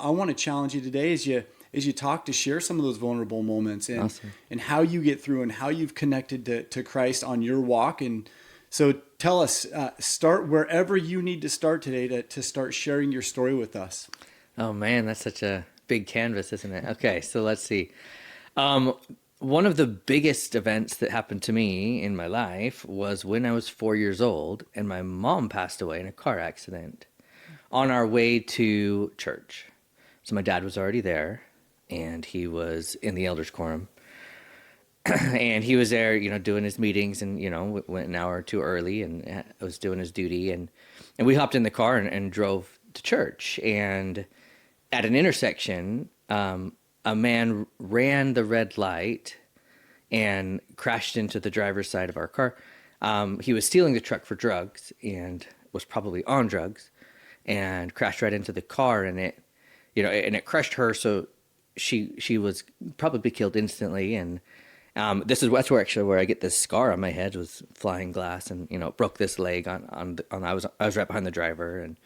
I want to challenge you today as you talk to share some of those vulnerable moments Awesome. and how you get through and how you've connected to Christ on your walk. And so tell us, start wherever you need to start today to start sharing your story with us. Oh man, that's such a big canvas, isn't it? Okay, so let's see. Um, One of the biggest events that happened to me in my life was when I was 4 years old and my mom passed away in a car accident on our way to church. So my dad was already there and he was in the elders quorum and he was there, doing his meetings and, went an hour or two early and was doing his duty. And we hopped in the car and drove to church. And at an intersection, a man ran the red light and crashed into the driver's side of our car. He was stealing the truck for drugs and was probably on drugs and crashed right into the car and it crushed her. So she was probably killed instantly. And that's where I get this scar on my head was flying glass and, broke this leg I was right behind the driver. And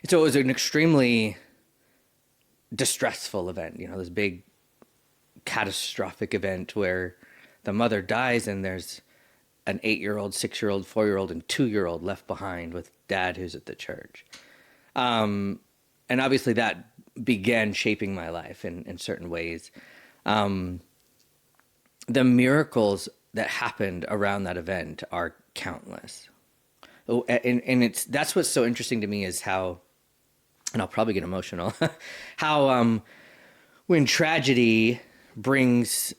so it was an extremely distressful event, this big catastrophic event where the mother dies and there's an 8-year-old, 6-year-old, 4-year-old, and 2-year-old left behind with dad who's at the church. And obviously that began shaping my life in certain ways. The miracles that happened around that event are countless. Oh, and that's what's so interesting to me is how, and I'll probably get emotional, how when tragedy brings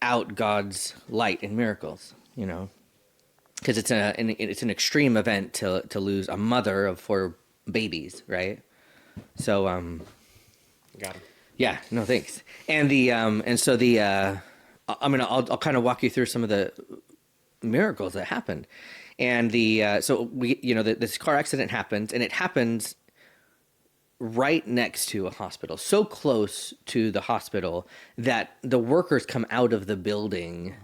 out God's light in miracles, because it's an extreme event to lose a mother of 4 babies, right? So Got him. yeah, no thanks. And the and so the I'll kind of walk you through some of the miracles that happened. And so we this car accident happens and it happens right next to a hospital, so close to the hospital that the workers come out of the building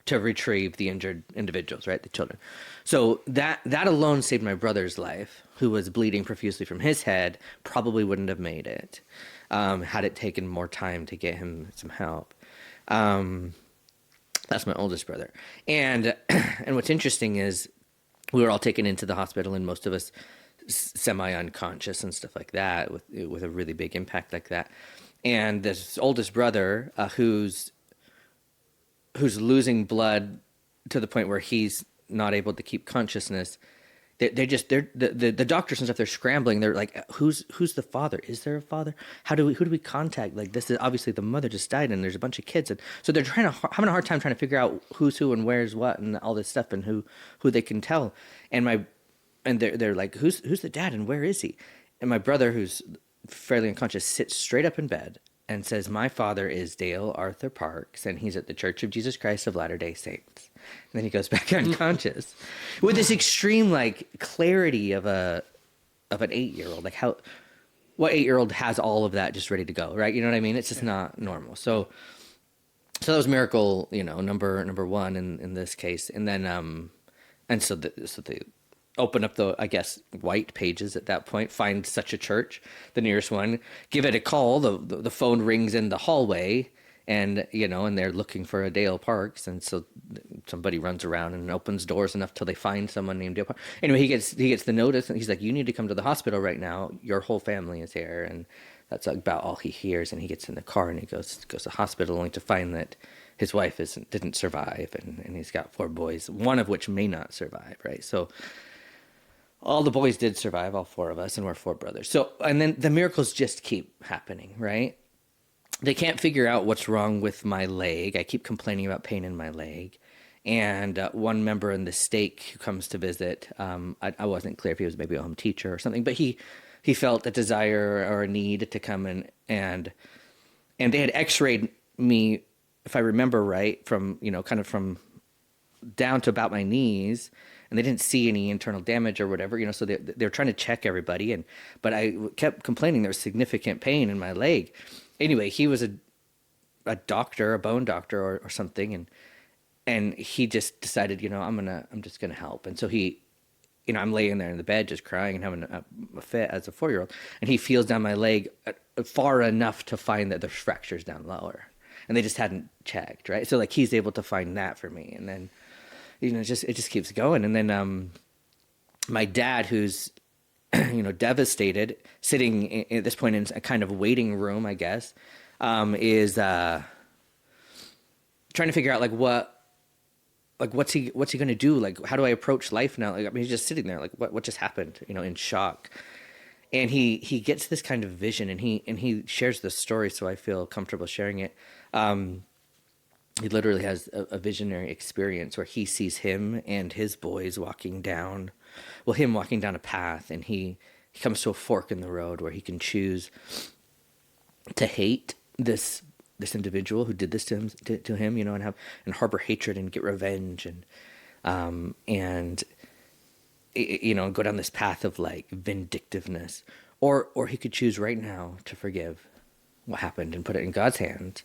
to retrieve the injured individuals, right? The children. So that alone saved my brother's life, who was bleeding profusely from his head, probably wouldn't have made it had it taken more time to get him some help. That's my oldest brother. And and what's interesting is we were all taken into the hospital and most of us semi-unconscious and stuff like that with a really big impact like that. And this oldest brother who's losing blood to the point where he's not able to keep consciousness. The doctors and stuff, they're scrambling. They're like, who's the father? Is there a father? Who do we contact? Like, this is obviously the mother just died and there's a bunch of kids. And so they're having a hard time trying to figure out who's who and where's what and all this stuff and who they can tell. And they're like, who's the dad and where is he? And my brother, who's fairly unconscious, sits straight up in bed and says, my father is Dale Arthur Parks, and he's at the Church of Jesus Christ of Latter-day Saints. And then he goes back unconscious with this extreme like clarity of an 8-year-old. Like what 8-year-old has all of that just ready to go, right? You know what I mean? It's just not normal. So that was miracle, number one in this case. And then and so they open up the, I guess, white pages at that point, find such a church, the nearest one, give it a call. The phone rings in the hallway and, and they're looking for a Dale Parks. And so somebody runs around and opens doors enough till they find someone named Dale Parks. Anyway, he gets the notice and he's like, you need to come to the hospital right now. Your whole family is here. And that's about all he hears. And he gets in the car and he goes to the hospital only to find that his wife didn't survive. And he's got 4 boys, one of which may not survive, right? So all the boys did survive, all 4 of us, and we're 4 brothers. So, and then the miracles just keep happening, right? They can't figure out what's wrong with my leg. I keep complaining about pain in my leg. And one member in the stake who comes to visit, I wasn't clear if he was maybe a home teacher or something, but he felt a desire or a need to come in and they had x-rayed me, if I remember right, from, kind of from down to about my knees, and they didn't see any internal damage or whatever, so they're trying to check everybody. But I kept complaining there was significant pain in my leg. Anyway, he was a doctor, a bone doctor or something. And he just decided, I'm just going to help. And so he I'm laying there in the bed just crying and having a fit as a 4-year-old, and he feels down my leg far enough to find that there's fractures down lower, and they just hadn't checked, right? So like he's able to find that for me, and then it just keeps going, and then my dad, who's devastated, sitting at this point in a kind of waiting room, I guess, is trying to figure out what's he going to do? Like, how do I approach life now? Like, I mean, he's just sitting there, like, what just happened? In shock. And he gets this kind of vision, and he shares this story, so I feel comfortable sharing it. He literally has a visionary experience where he sees him and his boys walking down a path, and he comes to a fork in the road where he can choose to hate this individual who did this to him, and harbor hatred and get revenge and go down this path of like vindictiveness, or he could choose right now to forgive what happened and put it in God's hands.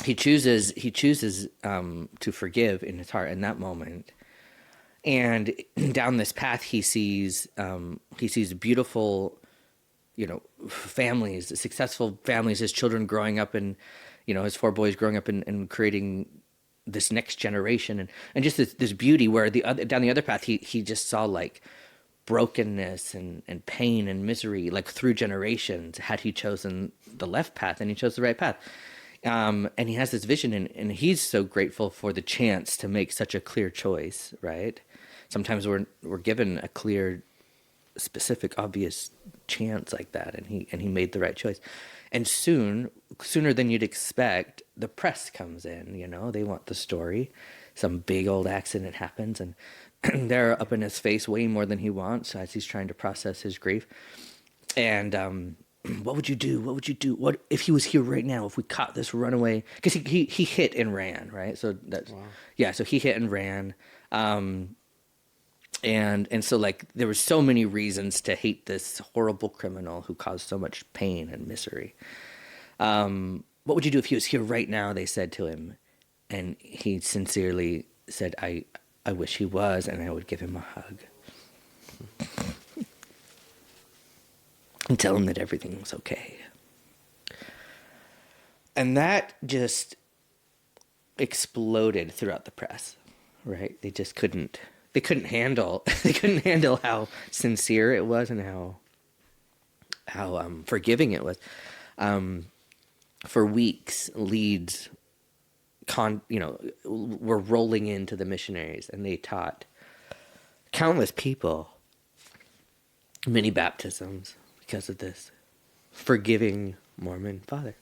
He chooses to forgive in his heart in that moment. And down this path, he sees beautiful, families, successful families, his children growing up, and his 4 boys growing up and creating this next generation, and just this beauty. Where down the other path, he just saw like brokenness and pain and misery, like through generations. Had he chosen the left path, and he chose the right path. And he has this vision, and he's so grateful for the chance to make such a clear choice, right? Sometimes we're given a clear, specific, obvious chance like that, and he made the right choice. And sooner than you'd expect, the press comes in. They want the story. Some big old accident happens, and they're up in his face way more than he wants as he's trying to process his grief. And what would you do? What would you do? What if he was here right now? If we caught this runaway, because he hit and ran, right? So that's yeah. So he hit and ran, and so like there were so many reasons to hate this horrible criminal who caused so much pain and misery. What would you do if he was here right now? They said to him, and he sincerely said, "I wish he was, and I would give him a hug." And tell him that everything was okay. And that just exploded throughout the press, right? They couldn't handle how sincere it was and how forgiving it was. For weeks, leads were rolling into the missionaries, and they taught countless people many baptisms because of this forgiving Mormon father.